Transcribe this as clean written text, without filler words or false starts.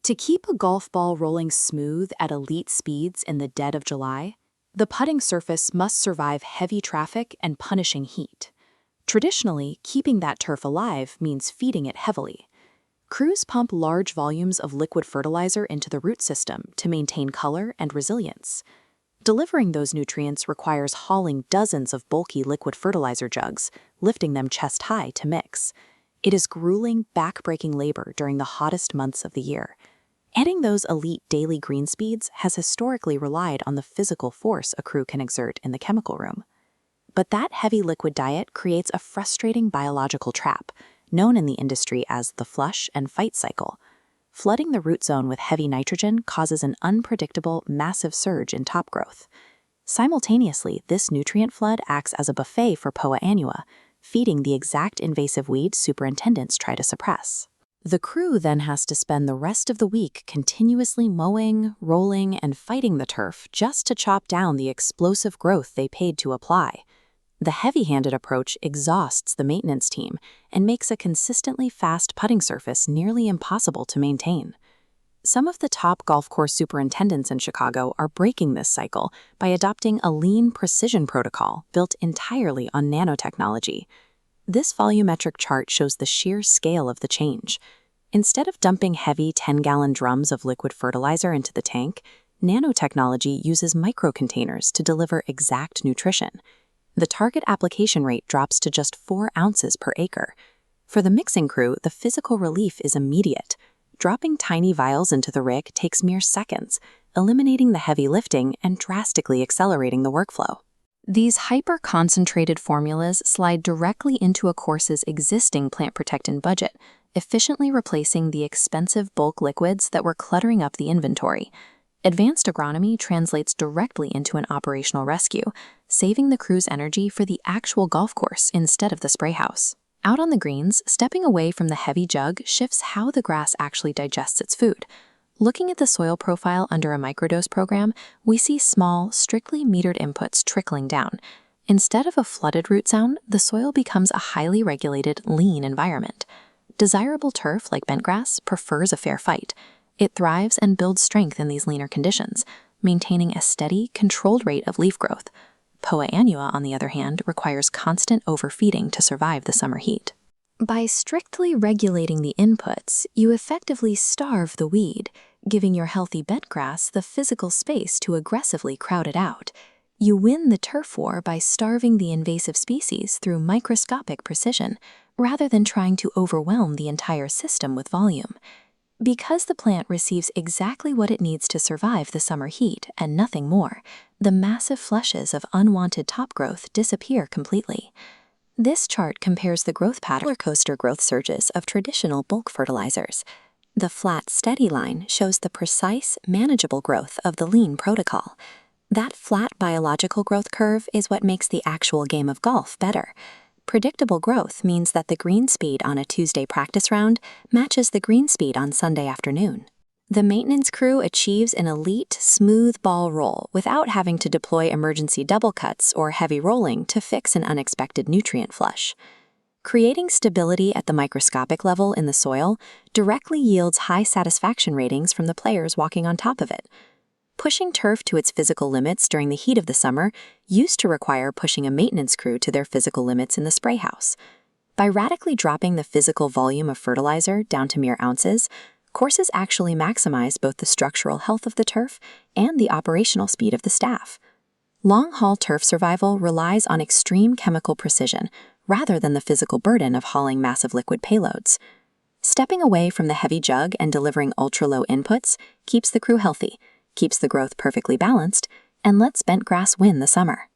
To keep a golf ball rolling smooth at elite speeds in the dead of July, the putting surface must survive heavy traffic and punishing heat. Traditionally, keeping that turf alive means feeding it heavily. Crews pump large volumes of liquid fertilizer into the root system to maintain color and resilience. Delivering those nutrients requires hauling dozens of bulky liquid fertilizer jugs, lifting them chest high to mix. It is grueling, back-breaking labor during the hottest months of the year. Hitting those elite daily green speeds has historically relied on the physical force a crew can exert in the chemical room. But that heavy liquid diet creates a frustrating biological trap, known in the industry as the flush and fight cycle. Flooding the root zone with heavy nitrogen causes an unpredictable, massive surge in top growth. Simultaneously, this nutrient flood acts as a buffet for Poa annua, feeding the exact invasive weed superintendents try to suppress. The crew then has to spend the rest of the week continuously mowing, rolling, and fighting the turf just to chop down the explosive growth they paid to apply. The heavy-handed approach exhausts the maintenance team and makes a consistently fast putting surface nearly impossible to maintain. Some of the top golf course superintendents in Chicago are breaking this cycle by adopting a lean precision protocol built entirely on nanotechnology. This volumetric chart shows the sheer scale of the change. Instead of dumping heavy 10-gallon drums of liquid fertilizer into the tank, nanotechnology uses microcontainers to deliver exact nutrition. The target application rate drops to just 4 ounces per acre. For the mixing crew, the physical relief is immediate. Dropping tiny vials into the rig takes mere seconds, eliminating the heavy lifting and drastically accelerating the workflow. These hyper-concentrated formulas slide directly into a course's existing plant protectant budget, efficiently replacing the expensive bulk liquids that were cluttering up the inventory. Advanced agronomy translates directly into an operational rescue, saving the crew's energy for the actual golf course instead of the spray house. Out on the greens, stepping away from the heavy jug shifts how the grass actually digests its food. Looking at the soil profile under a microdose program, we see small, strictly metered inputs trickling down. Instead of a flooded root zone, the soil becomes a highly regulated, lean environment. Desirable turf, like bentgrass, prefers a fair fight. It thrives and builds strength in these leaner conditions, maintaining a steady, controlled rate of leaf growth. Poa annua, on the other hand, requires constant overfeeding to survive the summer heat. By strictly regulating the inputs, you effectively starve the weed, giving your healthy bentgrass the physical space to aggressively crowd it out. You win the turf war by starving the invasive species through microscopic precision, rather than trying to overwhelm the entire system with volume. Because the plant receives exactly what it needs to survive the summer heat and nothing more, the massive flushes of unwanted top growth disappear completely. This chart compares the growth pattern roller coaster growth surges of traditional bulk fertilizers. The flat, steady line shows the precise, manageable growth of the lean protocol. That flat biological growth curve is what makes the actual game of golf better. Predictable growth means that the green speed on a Tuesday practice round matches the green speed on Sunday afternoon. The maintenance crew achieves an elite, smooth ball roll without having to deploy emergency double cuts or heavy rolling to fix an unexpected nutrient flush. Creating stability at the microscopic level in the soil directly yields high satisfaction ratings from the players walking on top of it. Pushing turf to its physical limits during the heat of the summer used to require pushing a maintenance crew to their physical limits in the spray house. By radically dropping the physical volume of fertilizer down to mere ounces, courses actually maximize both the structural health of the turf and the operational speed of the staff. Long-haul turf survival relies on extreme chemical precision rather than the physical burden of hauling massive liquid payloads. Stepping away from the heavy jug and delivering ultra-low inputs keeps the crew healthy, keeps the growth perfectly balanced, and lets bentgrass win the summer.